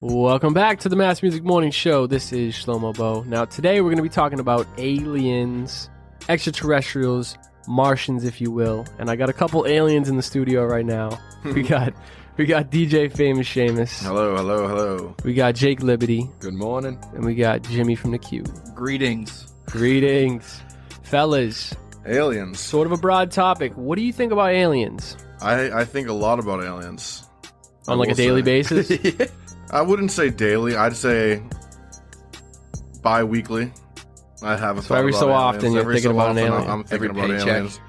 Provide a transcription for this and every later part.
Welcome back to the Mass Music Morning Show. This is Shlomo Bowe. Now, today we're going to be talking about aliens, extraterrestrials, Martians, if you will. And I got a couple aliens in the studio right now. We got DJ Famous Shamus. Hello. We got Jake Liberty. Good morning. And we got Jimmy from the Q. Greetings. Fellas. Aliens. Sort of a broad topic. What do you think about aliens? I think a lot about aliens. On like a daily basis? I wouldn't say daily. I'd say bi-weekly. I have a thought every about so aliens. often you're thinking about an alien. I'm thinking Every about paycheck. aliens.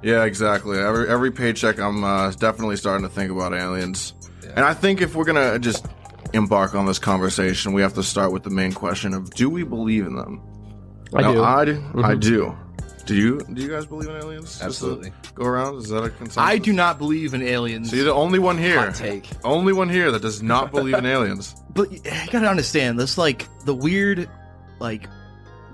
Yeah, exactly. Every paycheck, I'm definitely starting to think about aliens. Yeah. And I think if we're going to just embark on this conversation, we have to start with the main question of, do we believe in them? I do. I do. Do you guys believe in aliens? Absolutely. Go around? Is that a consensus? I do not believe in aliens. So you're the only one here. Hot take. Only one here that does not believe in aliens. But you gotta understand, this like the weird, like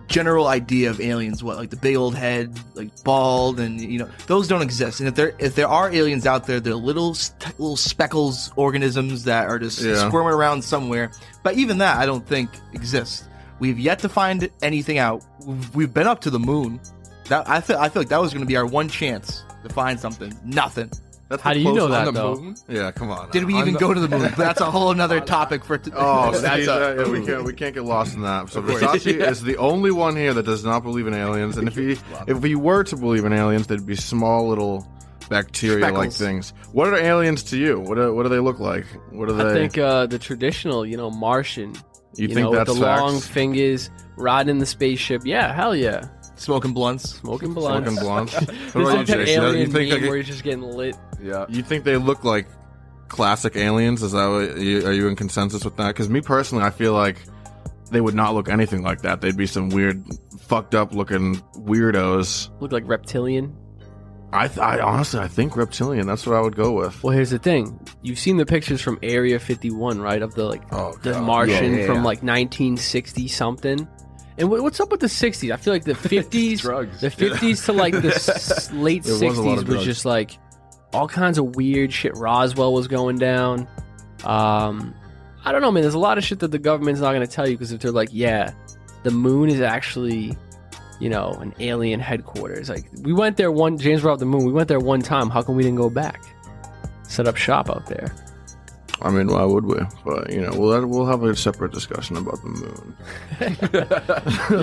general idea of aliens. What, like the big old head, like bald, and those don't exist. And if there are aliens out there, they're little speckles, organisms that are just squirming around somewhere. But even that, I don't think exists. We've yet to find anything out. We've been up to the moon. I feel like that was going to be our one chance to find something. Nothing. That's How do you know that, On the though? moon? Yeah, come on. Did we even go to the moon? That's a whole another topic for. Oh, That's we can't get lost in that. So Versace is the only one here that does not believe in aliens. And if he were to believe in aliens, they'd be small little bacteria-like things. What are aliens to you? What do they look like? What are they? I think the traditional, Martian. You think that's with the facts? long fingers, riding the spaceship. Yeah, hell yeah. Smoking blunts. Smoking blunts. What There's about you, like that Jason? alien You think meme where he's just getting lit. Yeah. You think they look like classic aliens? Is that what are you in consensus with that? Because me personally, I feel like they would not look anything like that. They'd be some weird, fucked up looking weirdos. Look like reptilian. I honestly, I think reptilian. That's what I would go with. Well, here's the thing. You've seen the pictures from Area 51, right? Of the the Martian Yeah. from like 1960 something. And what's up with the 60s? I feel like the 50s, Drugs. the 50s to like the late There was a lot 60s of was drugs. just like all kinds of weird shit. Roswell was going down. I don't know, man. There's a lot of shit that the government's not going to tell you because if they're like, yeah, the moon is actually, an alien headquarters. Like we went there James brought up the moon. We went there one time. How come we didn't go back? Set up shop out there. I mean, why would we? But we'll have a separate discussion about the moon.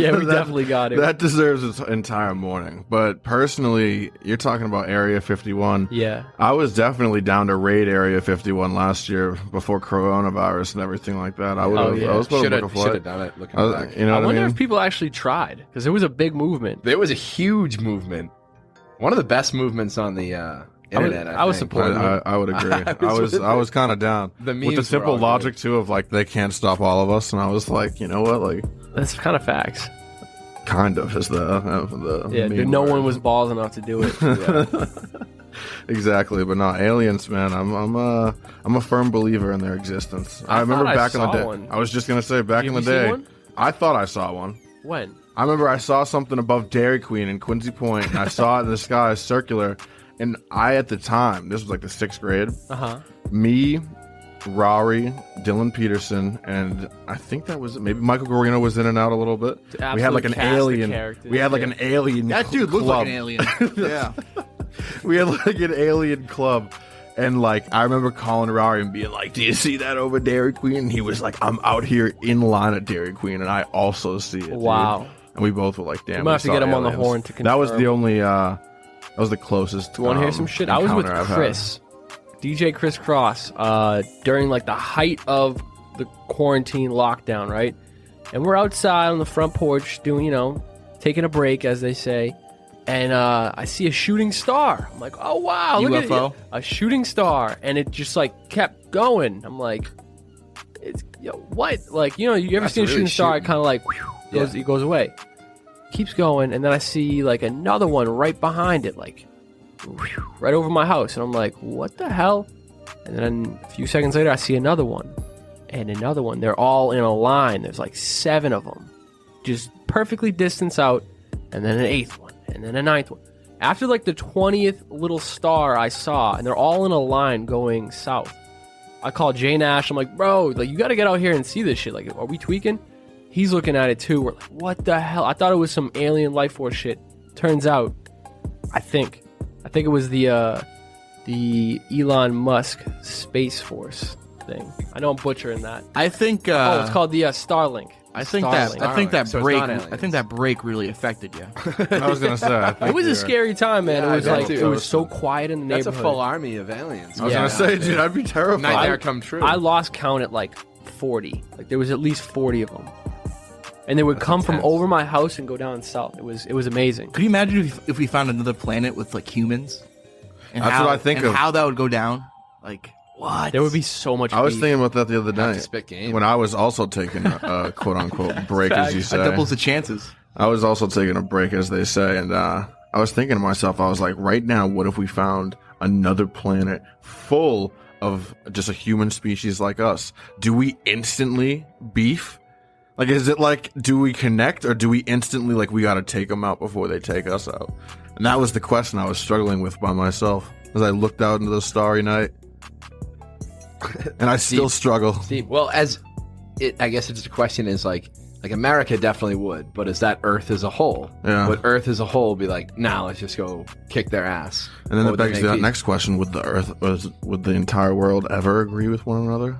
Yeah, we definitely got it. That deserves its entire morning. But personally, you're talking about Area 51. Yeah. I was definitely down to raid Area 51 last year before coronavirus and everything like that. I would have. yeah. I was supposed Should to book a have flight. done it. Looking I was- back. You know I what I wonder mean? if people actually tried because there was a big movement. There was a huge movement. One of the best movements on the internet. I was think. supporting it. I would agree. I was kind of down The with the memes were simple all logic too of like they can't stop all of us, and I was like, you know what, like That's kind of facts. kind of is the Yeah, meme no word. one was balls enough to do it. Exactly, but no aliens, man. I'm a firm believer in their existence. I remember thought I back in the saw day. one. I was just gonna say back in the Have you seen day. one? I thought I saw one. When? I remember I saw something above Dairy Queen in Quincy Point, and I saw it in the sky, circular. And at the time, this was like the 6th grade. Me, Rory, Dylan Peterson, and I think that was maybe Michael Guarino was in and out a little bit. The We had like an absolute cast of alien. characters, We had like an alien. That dude looked club. like an alien. Yeah. We had like an alien club. And like I remember calling Rory and being like, "Do you see that over Dairy Queen?" And he was like, "I'm out here in line at Dairy Queen, and I also see it." Wow. Dude. And we both were like, "Damn." You might we have to saw get him on the aliens. horn to That was confirm. the only. That was the closest. You want to hear some shit? I was with encounter I've had. Chris, DJ Chris Cross, during like the height of the quarantine lockdown, right? And we're outside on the front porch doing, taking a break, as they say. And I see a shooting star. I'm like, oh wow, look at UFO? it. A shooting star, and it just like kept going. I'm like, what? Like, you ever That's seen a really shooting star? It shooting. kind of like it goes away. Keeps going, and then I see like another one right behind it, like right over my house, and I'm like, what the hell? And then a few seconds later, I see another one and another one. They're all in a line. There's like 7 of them, just perfectly distanced out, and then an 8th one, and then a 9th one. After like the 20th little star I saw, and they're all in a line going south. I called Jay Nash. I'm like, bro, like you got to get out here and see this shit. Like, are we tweaking? He's looking at it too. We're like, what the hell? I thought it was some alien life force shit. Turns out, I think it was the Elon Musk Space Force thing. I know I'm butchering that. I think. It's called the Starlink. I think that break really affected you. I was gonna say. It was a scary time, man. Yeah, It was I like bet it too. was so quiet in the That's neighborhood. a full army of aliens. I was gonna say, dude, I'd be terrified. Nightmare come true. I lost count at like 40. Like there was at least 40 of them, and they would come from intense. over my house and go down south. It was amazing. Could you imagine if we found another planet with like humans? And That's what I think of. How that would go down? Like what? There would be so much. I was beef. thinking about that the other Have to night spit game. when I was also taking a quote unquote break, as you That say. doubles the chances. I was also taking a break, as they say, and I was thinking to myself, I was like, right now, what if we found another planet full of just a human species like us? Do we instantly beef? Like, is it like, do we connect, or do we instantly, like, we got to take them out before they take us out? And that was the question I was struggling with by myself as I looked out into the starry night. And I still struggle. See, well, I guess it's the question is like America definitely would, but is that Earth as a whole? Yeah. Would Earth as a whole be like, nah, let's just go kick their ass? And then Or it would they begs make that peace? next question: would the entire world ever agree with one another?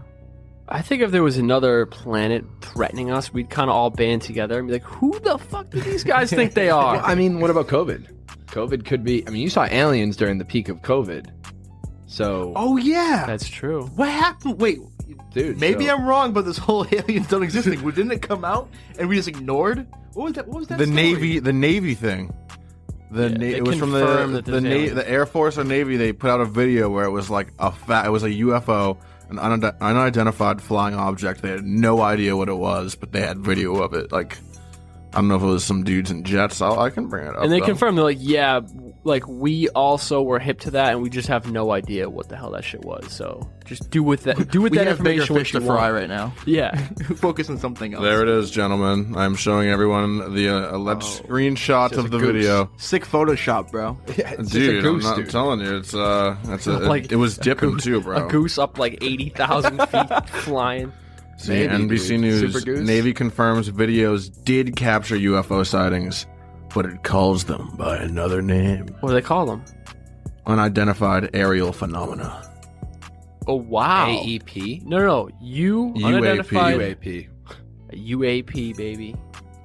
I think if there was another planet threatening us, we'd kind of all band together and be like, "Who the fuck do these guys think they are?" Well, I mean, what about COVID? COVID could be. I mean, you saw aliens during the peak of COVID, so Oh yeah. That's true. What happened? Wait, dude, maybe so- I'm wrong, but this whole aliens don't exist thing. Didn't it come out and we just ignored? What was that? What was that? The story? Navy thing. Yeah, they It was from confirmed that there's aliens. the Air Force or Navy. They put out a video where it was like it was a UFO, an unidentified flying object. They had no idea what it was, but they had video of it. Like, I don't know if it was some dudes in jets. I can bring it up. And they though. confirmed, they're like, yeah, like we also were hip to that, and we just have no idea what the hell that shit was. So just do with that We that have bigger information what fish you to fry want. right now. Yeah, Focus on something else. There it is, gentlemen. I'm showing everyone the alleged screenshot just of a the goose. video. Sick Photoshop, bro. Yeah, it's just Dude, a goose, I'm not dude. telling you, it's Like, it was dipping too, bro. a goose up like 80,000 feet flying. See, Maybe, NBC dude. News, Super Goose? Navy confirms videos did capture UFO sightings, but it calls them by another name. What do they call them? Unidentified aerial phenomena. Oh wow, AEP, No, UAP. unidentified UAP. UAP, baby.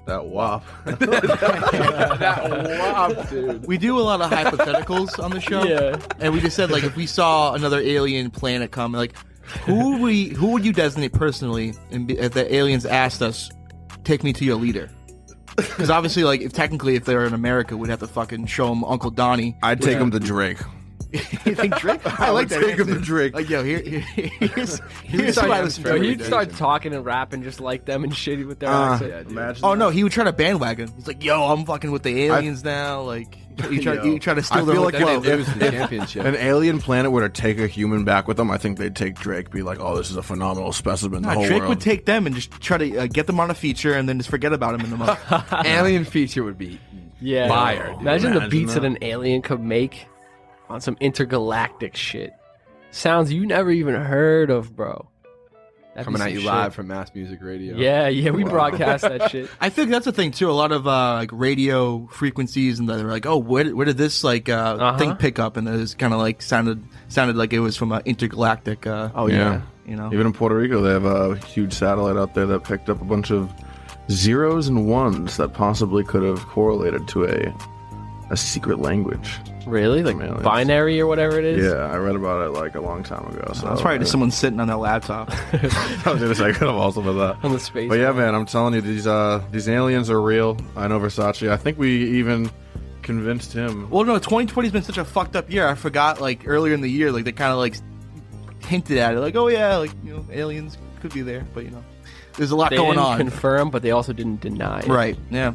That wop. That wop, dude. We do a lot of hypotheticals on the show. Yeah. And we just said, like, if we saw another alien planet come, like, who would you designate personally? And if the aliens asked us, take me to your leader? Because obviously, like, if they're in America, we'd have to fucking show them Uncle Donnie. I'd take him to Drake. You think Drake? I like that. take him answer. to Drake. Like, yo, here's like who I him listen for So to. he'd start talking and rapping just like them and shitty with their accent. Yeah, dude. Imagine Oh that. no, he would try to bandwagon. He's like, yo, I'm fucking with the aliens now. Like, you try to steal I their feel whole like identity. It was the championship. an alien planet were to take a human back with them, I think they'd take Drake, be like, oh, this is a phenomenal specimen. The Nah, whole Drake world. would take them and just try to get them on a feature and then just forget about him in the month. Alien feature would be Yeah. fire, dude. Imagine the Imagine beats that that. an alien could make on some intergalactic shit. Sounds you never even heard of, bro. That'd be coming at some you shit. live from Mass Music Radio. Yeah, we broadcast that shit. I think that's the thing too. A lot of like radio frequencies, and they're like, "Oh, where did this like thing pick up?" And it was kind of like sounded like it was from an intergalactic. Oh Yeah. you know. Even in Puerto Rico, they have a huge satellite out there that picked up a bunch of zeros and ones that possibly could have correlated to a secret language. Really? Like Aliens. binary or whatever it is? Yeah, I read about it like a long time ago. So That's probably just someone sitting on their laptop. I was gonna say I could have also been that. On the space. But yeah, man, I'm telling you, these aliens are real. I know Versace. I think we even convinced him. Well, no, 2020's been such a fucked up year. I forgot like earlier in the year, like they kind of like hinted at it, like, "Oh yeah, like aliens could be there," but there's a lot They going didn't on. confirm, but they also didn't deny it. Right? Yeah.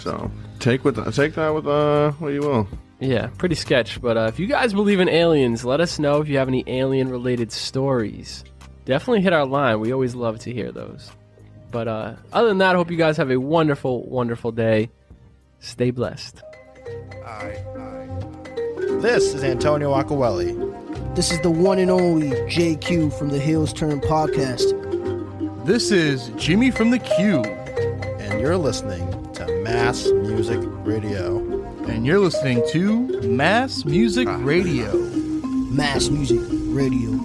So take that with what you will. Yeah, pretty sketch. But if you guys believe in aliens, let us know if you have any alien-related stories. Definitely hit our line. We always love to hear those. But other than that, I hope you guys have a wonderful, wonderful day. Stay blessed. This is Antonio Acquelli. This is the one and only JQ from the Hills Turn podcast. This is Jimmy from the Q. And you're listening to Mass Music Radio. And you're listening to Mass Music Radio. Mass Music Radio.